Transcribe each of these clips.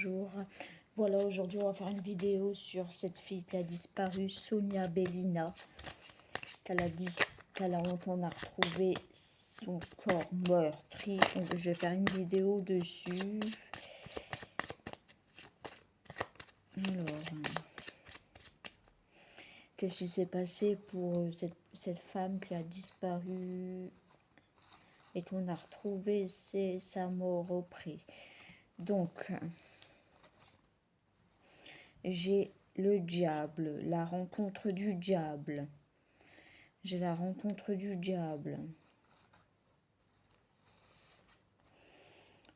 Bonjour, voilà, aujourd'hui on va faire une vidéo sur cette fille qui a disparu, Sonia Belina, on a retrouvé son corps meurtri. Donc, je vais faire une vidéo dessus. Alors, qu'est-ce qui s'est passé pour cette femme qui a disparu et qu'on a retrouvé, c'est sa mort au prix. Donc, j'ai le diable, la rencontre du diable. J'ai la rencontre du diable.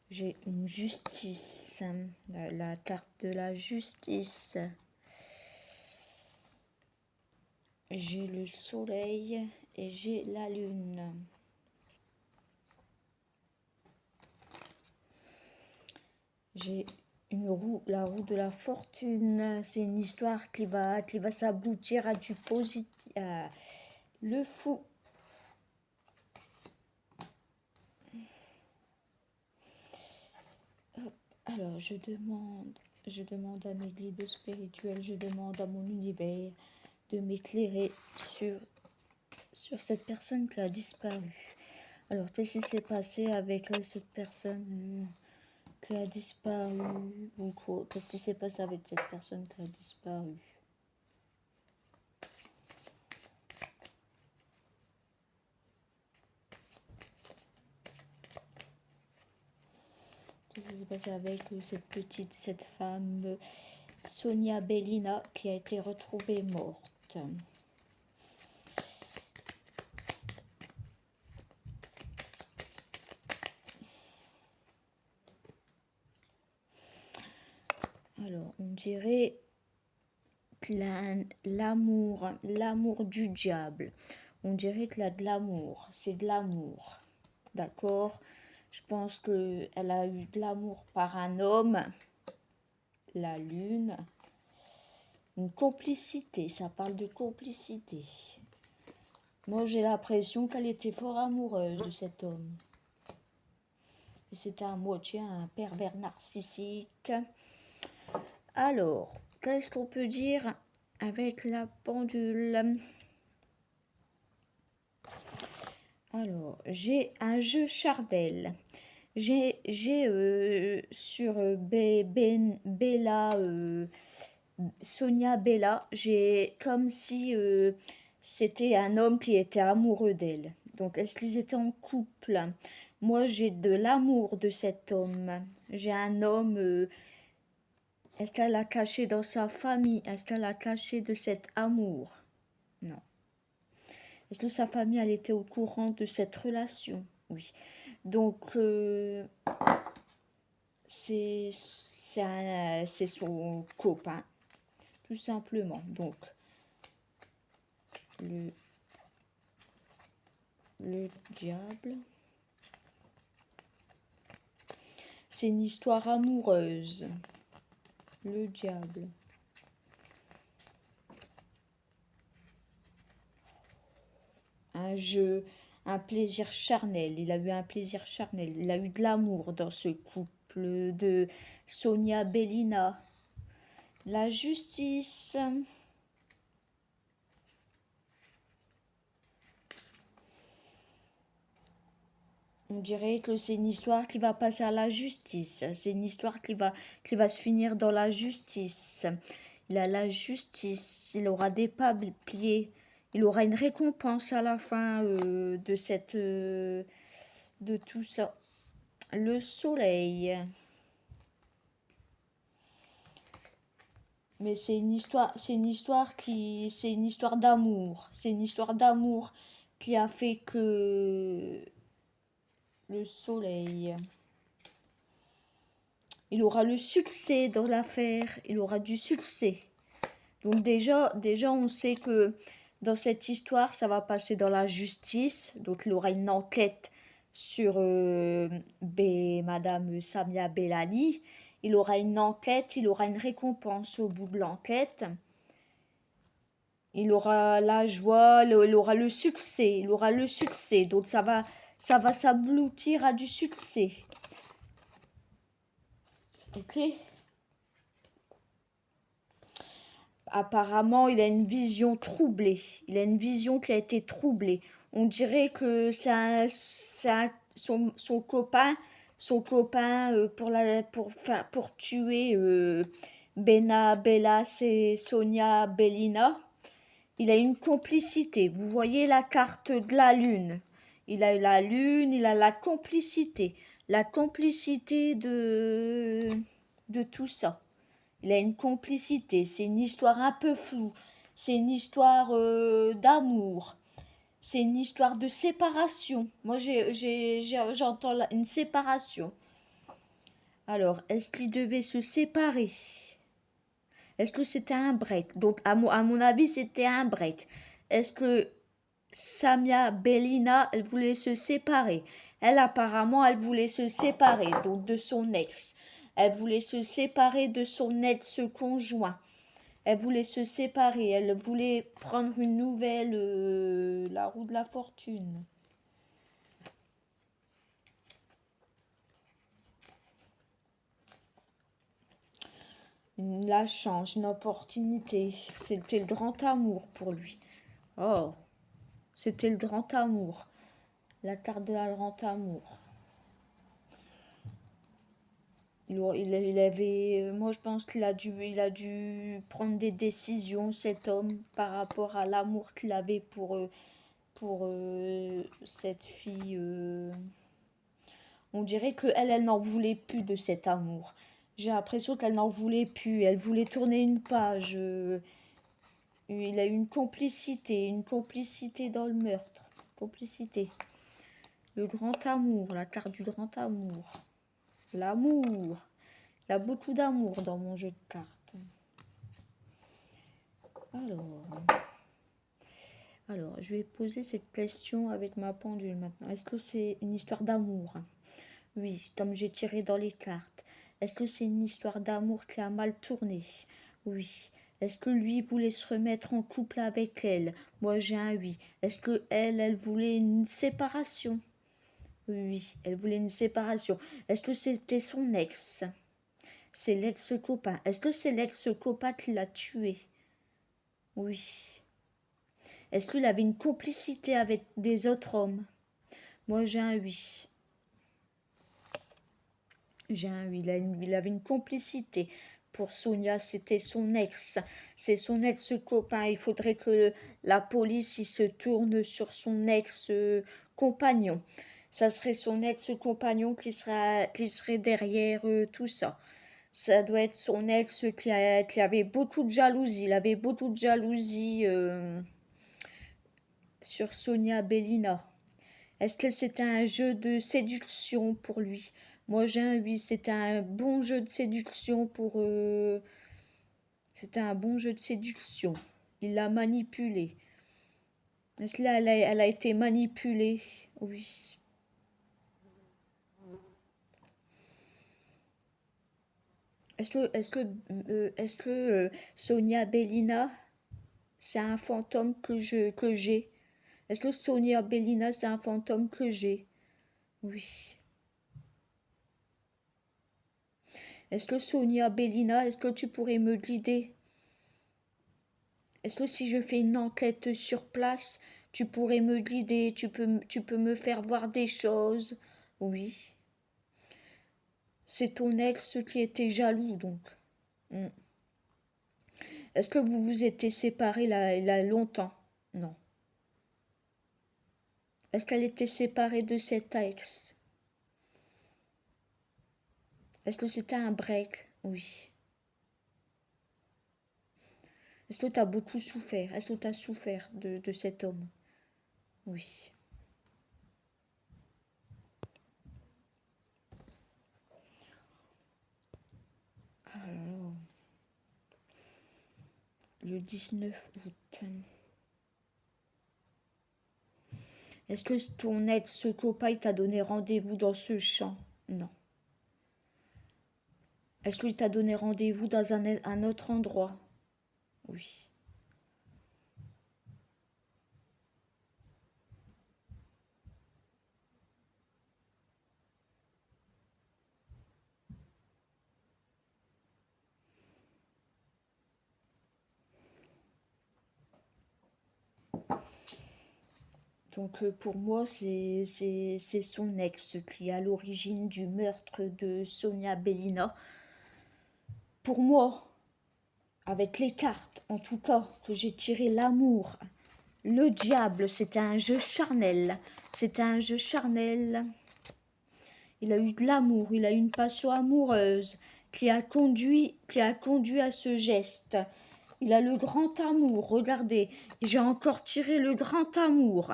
J'ai une justice, la carte de la justice. J'ai le soleil et j'ai la lune. J'ai une roue, la roue de la fortune. C'est une histoire qui va s'aboutir à du positif. Le fou. Alors, je demande à mes guides spirituels, je demande à mon univers de m'éclairer sur cette personne qui a disparu. Alors, qu'est-ce qui s'est passé avec cette personne qui a disparu? Qu'est-ce qui s'est passé avec cette personne qui a disparu? Qu'est-ce qui s'est passé avec cette femme, Sonia Belina, qui a été retrouvée morte? Alors, on dirait l'amour du diable. On dirait que là, de l'amour, c'est de l'amour. D'accord? Je pense qu'elle a eu de l'amour par un homme, la lune. Une complicité, ça parle de complicité. Moi, j'ai l'impression qu'elle était fort amoureuse de cet homme. Et c'était à moitié un pervers narcissique. Alors, qu'est-ce qu'on peut dire avec la pendule? Alors, j'ai un jeu charnel. J'ai sur Bella, Sonia Bella, j'ai comme si c'était un homme qui était amoureux d'elle. Donc, est-ce qu'ils étaient en couple? Moi, j'ai de l'amour de cet homme. J'ai un homme. Est-ce qu'elle a caché dans sa famille? Est-ce qu'elle a caché de cet amour? Non. Est-ce que sa famille, elle était au courant de cette relation? Oui. Donc, c'est son copain, tout simplement. Donc, le diable. C'est une histoire amoureuse. Le diable. Un jeu, un plaisir charnel. Il a eu un plaisir charnel. Il a eu de l'amour dans ce couple de Sonia Belina. La justice. On dirait que c'est une histoire qui va passer à la justice. C'est une histoire qui va se finir dans la justice. Il a la justice. Il aura des papiers. Il aura une récompense à la fin de tout ça. Le soleil. Mais c'est une histoire d'amour. C'est une histoire d'amour qui a fait que le soleil. Il aura le succès dans l'affaire. Il aura du succès. Donc déjà, on sait que dans cette histoire, ça va passer dans la justice. Donc il aura une enquête sur Madame Samia Bellani. Il aura une enquête, il aura une récompense au bout de l'enquête. Il aura la joie, il aura le succès. Il aura le succès. Donc ça va s'aboutir à du succès. Ok? apparemment, il a une vision troublée. Il a une vision qui a été troublée. On dirait que son copain pour tuer Bena, Bellas et Sonia Bellina. Il a une complicité. Vous voyez la carte de la lune. Il a la lune, il a la complicité. La complicité de tout ça. Il a une complicité. C'est une histoire un peu floue. C'est une histoire d'amour. C'est une histoire de séparation. Moi, j'entends une séparation. Alors, est-ce qu'ils devaient se séparer? Est-ce que c'était un break? Donc, à mon avis, c'était un break. Est-ce que Samia Bellina, elle voulait se séparer? Elle, apparemment, elle voulait se séparer, donc de son ex. Elle voulait se séparer de son ex-conjoint. Elle voulait se séparer. Elle voulait prendre une nouvelle, la roue de la fortune. La chance, une opportunité. C'était le grand amour pour lui. Oh, c'était le grand amour. La carte de la grand amour. Il avait, moi je pense il a dû prendre des décisions, cet homme, par rapport à l'amour qu'il avait pour cette fille. On dirait que elle n'en voulait plus de cet amour. J'ai l'impression qu'elle n'en voulait plus. Elle voulait tourner une page. Il a une complicité dans le meurtre. Complicité. Le grand amour, la carte du grand amour. L'amour. Il y a beaucoup d'amour dans mon jeu de cartes. Alors, je vais poser cette question avec ma pendule maintenant. Est-ce que c'est une histoire d'amour? Oui, comme j'ai tiré dans les cartes. Est-ce que c'est une histoire d'amour qui a mal tourné? Oui. Est-ce que lui voulait se remettre en couple avec elle? Moi, j'ai un oui. Est-ce que elle voulait une séparation? Oui, elle voulait une séparation. Est-ce que c'était son ex? C'est l'ex-copain. Est-ce que c'est l'ex-copain qui l'a tué? Oui. Est-ce qu'il avait une complicité avec des autres hommes? Moi, j'ai un oui. J'ai un oui. Il avait une complicité. Pour Sonia, c'était son ex. C'est son ex-copain. Il faudrait que la police se tourne sur son ex-compagnon. Ça serait son ex-compagnon qui serait derrière tout ça. Ça doit être son ex qui avait beaucoup de jalousie. Il avait beaucoup de jalousie sur Sonia Bellina. Est-ce que c'était un jeu de séduction pour lui? Moi, j'ai un oui. C'était un bon jeu de séduction pour... C'était un bon jeu de séduction. Il l'a manipulée. Est-ce qu'elle elle a été manipulée? Oui. Est-ce que Sonia Bellina, c'est un fantôme que j'ai? Est-ce que Sonia Bellina, c'est un fantôme que j'ai? Oui. Est-ce que Sonia Bellina, est-ce que tu pourrais me guider? Est-ce que si je fais une enquête sur place, tu pourrais me guider? Tu peux me faire voir des choses? Oui. C'est ton ex qui était jaloux, donc. Mm. Est-ce que vous vous étiez séparés là longtemps? Non. Est-ce qu'elle était séparée de cet ex? Est-ce que c'était un break? Oui. Est-ce que tu as beaucoup souffert? Est-ce que tu as souffert de cet homme? Oui. Alors, le 19 août. Est-ce que ton ex-copain t'a donné rendez-vous dans ce champ? Non. Est-ce qu'il t'a donné rendez-vous dans un autre endroit? Oui. Donc pour moi, c'est son ex qui est à l'origine du meurtre de Sonia Belina. Pour moi, avec les cartes, en tout cas, que j'ai tiré l'amour, le diable, c'était un jeu charnel. C'était un jeu charnel. Il a eu de l'amour, il a eu une passion amoureuse qui a conduit à ce geste. Il a le grand amour, regardez, j'ai encore tiré le grand amour.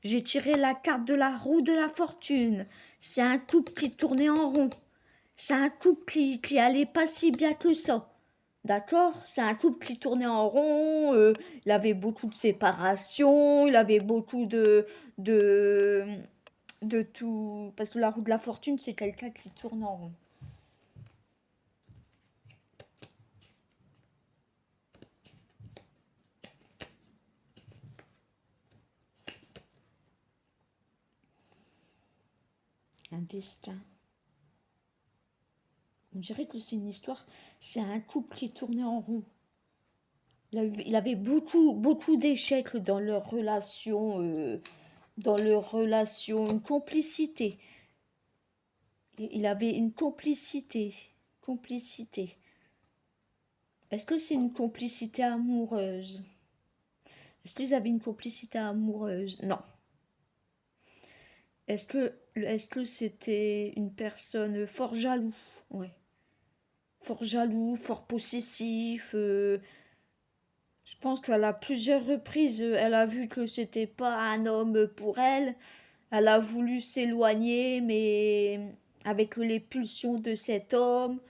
J'ai tiré la carte de la roue de la fortune. C'est un couple qui tournait en rond. C'est un couple qui allait pas si bien que ça. D'accord? C'est un couple qui tournait en rond. Il avait beaucoup de séparations. Il avait beaucoup de, de tout. Parce que la roue de la fortune, c'est quelqu'un qui tourne en rond. Un destin. On dirait que c'est une histoire. C'est un couple qui tournait en rond. Il avait beaucoup d'échecs dans leur relation. Une complicité. Il avait une complicité. Complicité. Est-ce que c'est une complicité amoureuse? Est-ce qu'ils avaient une complicité amoureuse? Non. Est-ce que c'était une personne fort jaloux? Ouais. Fort jaloux, fort possessif. Je pense qu'elle a plusieurs reprises, elle a vu que c'était pas un homme pour elle. Elle a voulu s'éloigner, mais avec les pulsions de cet homme.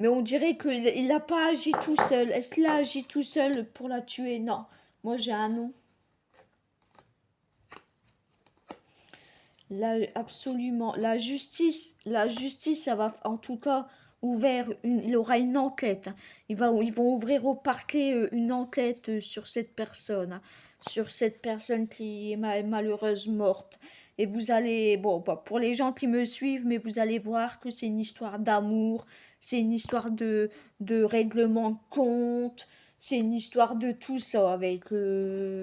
Mais on dirait qu'il n'a pas agi tout seul. Est-ce qu'il a agi tout seul pour la tuer? Non. Moi, j'ai un nom. Là, absolument. La justice, ça va en tout cas il aura une enquête. Ils vont ouvrir au parquet une enquête sur cette personne. Sur cette personne qui est malheureuse morte. Et vous allez, bon, bah, pour les gens qui me suivent, mais vous allez voir que c'est une histoire d'amour, c'est une histoire de règlement de compte, c'est une histoire de tout ça avec... voilà.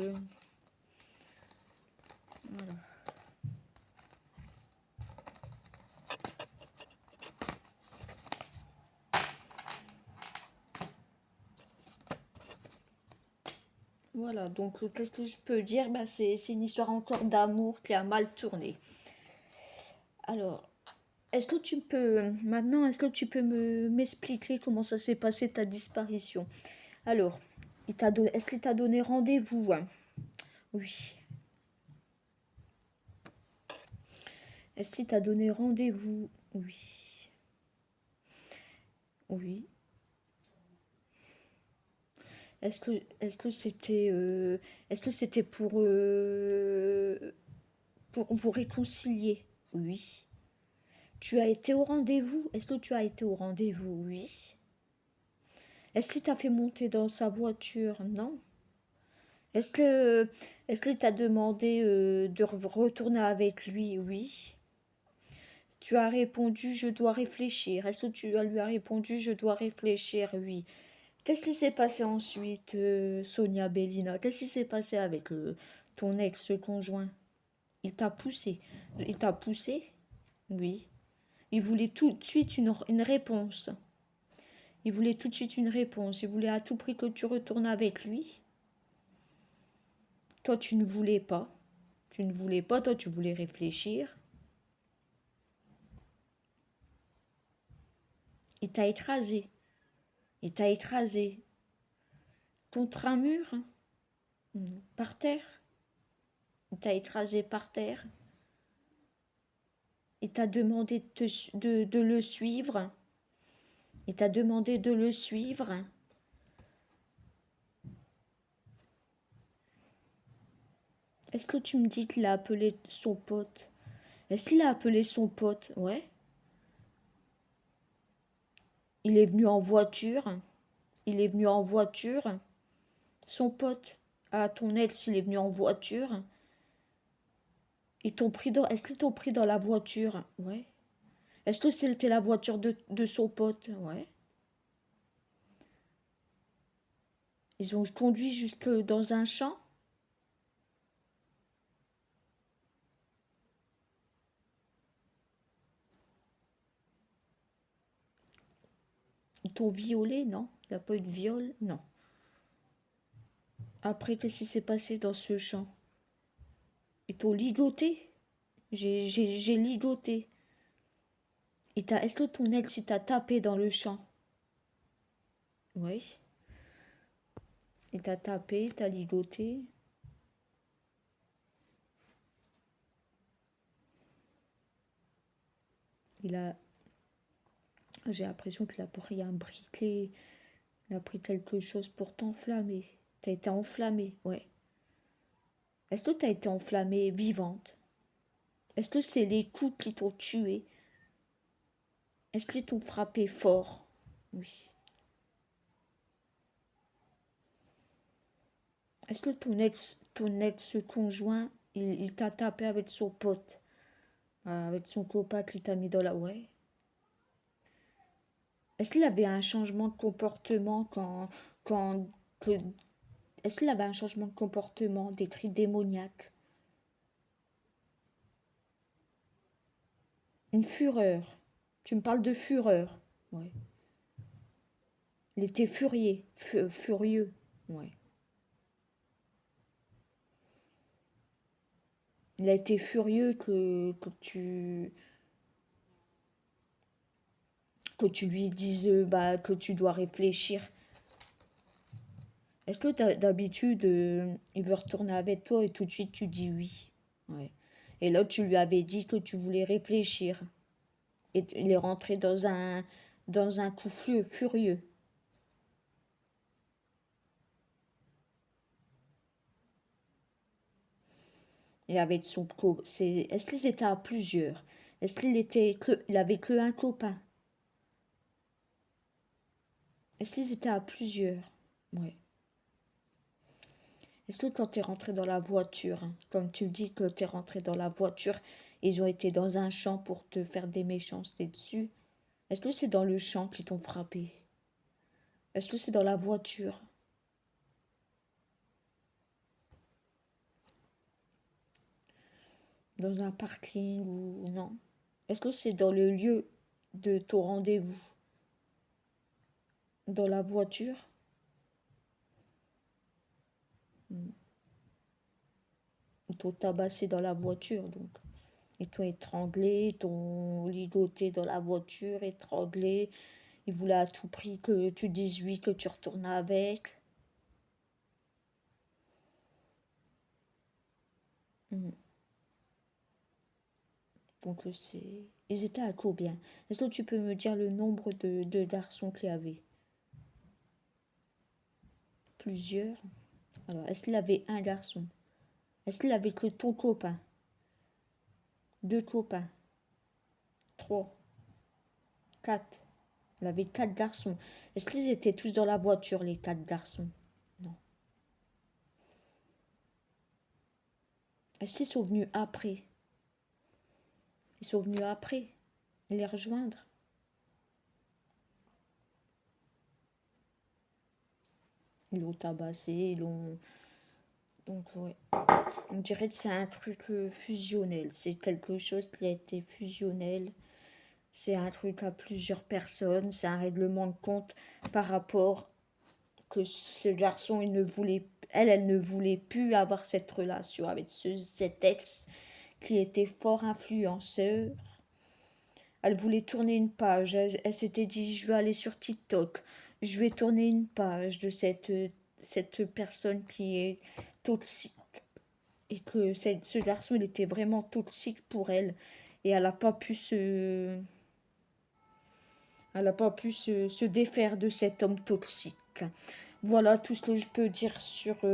Voilà, donc qu'est-ce que je peux dire? Ben, c'est une histoire encore d'amour qui a mal tourné. Alors, est-ce que tu peux m'expliquer comment ça s'est passé ta disparition? Alors, est-ce qu'il t'a donné rendez-vous, hein? Oui. Est-ce qu'il t'a donné rendez-vous? Oui. Oui. Est-ce que c'était pour vous réconcilier? Oui. Tu as été au rendez-vous? Est-ce que tu as été au rendez-vous? Oui. Est-ce qu'il t'a fait monter dans sa voiture? Non. Est-ce que est-ce qu'il t'a demandé de retourner avec lui? Oui. Tu as répondu je dois réfléchir. Est-ce que lui as répondu je dois réfléchir? Oui. Qu'est-ce qui s'est passé ensuite, Sonia Bellina? Qu'est-ce qui s'est passé avec ton ex-conjoint? Il t'a poussé. Il t'a poussé? Oui. Il voulait tout de suite une réponse. Il voulait tout de suite une réponse. Il voulait à tout prix que tu retournes avec lui. Toi, tu ne voulais pas. Tu ne voulais pas, toi, tu voulais réfléchir. Il t'a écrasé. Il t'a écrasé. Contre un mur? Par terre? Il t'a écrasé par terre. Il t'a demandé de le suivre. Il t'a demandé de le suivre. Est-ce que tu me dis qu'il a appelé son pote? Est-ce qu'il a appelé son pote? Ouais. Il est venu en voiture. Il est venu en voiture. Son pote, à ton ex, il est venu en voiture. Est-ce qu'ils t'ont pris dans la voiture? Ouais. Est-ce que c'était la voiture de son pote? Ouais. Ils ont conduit jusque dans un champ? Ils t'ont violé, non? Il n'y a pas eu de viol? Non. Après, qu'est-ce qui s'est passé dans ce champ? Ils t'ont ligoté? J'ai ligoté. Est-ce que ton ex il t'a tapé dans le champ? Oui. Il t'a tapé, il t'a ligoté. Il a... J'ai l'impression qu'il a pris un briquet. Il a pris quelque chose pour t'enflammer. T'as été enflammée, ouais. Est-ce que t'as été enflammée vivante? Est-ce que c'est les coups qui t'ont tué? Est-ce qu'ils t'ont frappé fort? Oui. Est-ce que ton ex-conjoint, il t'a tapé avec son pote, avec son copain qui t'a mis dans la... Ouais. Est-ce qu'il avait un changement de comportement quand que, est-ce qu'il avait un changement de comportement, des cris démoniaques? Une fureur. Tu me parles de fureur. Ouais. Il était furieux. Ouais. Il a été furieux que tu lui dises bah, que tu dois réfléchir. Est-ce que d'habitude, il veut retourner avec toi et tout de suite tu dis oui? Ouais. Et là, tu lui avais dit que tu voulais réfléchir. Et il est rentré dans un coup furieux. Et avec son est-ce qu'ils étaient à plusieurs? Est-ce il avait que un copain? Est-ce qu'ils étaient à plusieurs? Ouais. Est-ce que quand tu es rentré dans la voiture, hein, comme tu dis que tu es rentré dans la voiture, ils ont été dans un champ pour te faire des méchancetés dessus? Est-ce que c'est dans le champ qu'ils t'ont frappé? Est-ce que c'est dans la voiture? Dans un parking ou non? Est-ce que c'est dans le lieu de ton rendez-vous? Dans la voiture? Ils t'ont tabassé dans la voiture, donc. Ils t'ont étranglé, ils t'ont ligoté dans la voiture, étranglé. Ils voulaient à tout prix que tu dises oui, que tu retournes avec. Mhm. Donc c'est... Ils étaient à combien? Est-ce que tu peux me dire le nombre de garçons qu'il y avait? Plusieurs. Alors, est-ce qu'il avait un garçon? Est-ce qu'il avait que ton copain? Deux copains? Trois? Quatre? Il avait quatre garçons. Est-ce qu'ils étaient tous dans la voiture, les quatre garçons? Non. Est-ce qu'ils sont venus après? Ils sont venus après les rejoindre? Ils l'ont tabassé, ils l'ont... Donc, ouais. On dirait que c'est un truc fusionnel. C'est quelque chose qui a été fusionnel. C'est un truc à plusieurs personnes. C'est un règlement de compte par rapport que ce garçon, il ne voulait... Elle ne voulait plus avoir cette relation avec cet ex qui était fort influenceur. Elle voulait tourner une page. Elle s'était dit, je vais aller sur TikTok. Je vais tourner une page de cette personne qui est toxique. Et que ce garçon, il était vraiment toxique pour elle. Et elle n'a pas pu se défaire de cet homme toxique. Voilà tout ce que je peux dire sur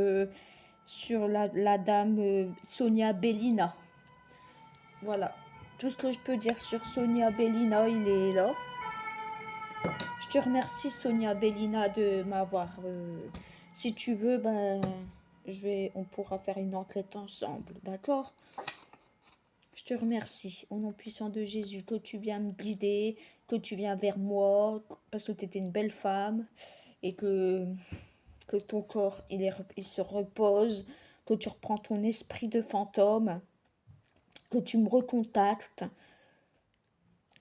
la dame Sonia Bellina. Voilà. Tout ce que je peux dire sur Sonia Bellina, il est là. Je te remercie Sonia Bellina de m'avoir... si tu veux, ben, on pourra faire une enquête ensemble, d'accord? Je te remercie, au nom puissant de Jésus, que tu viens me guider, que tu viens vers moi, parce que tu étais une belle femme, et que que ton corps, il se repose, que tu reprends ton esprit de fantôme, que tu me recontactes,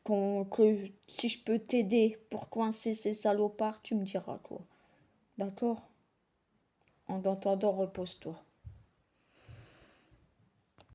que si je peux t'aider pour coincer ces salopards, tu me diras quoi. D'accord? En attendant, repose-toi.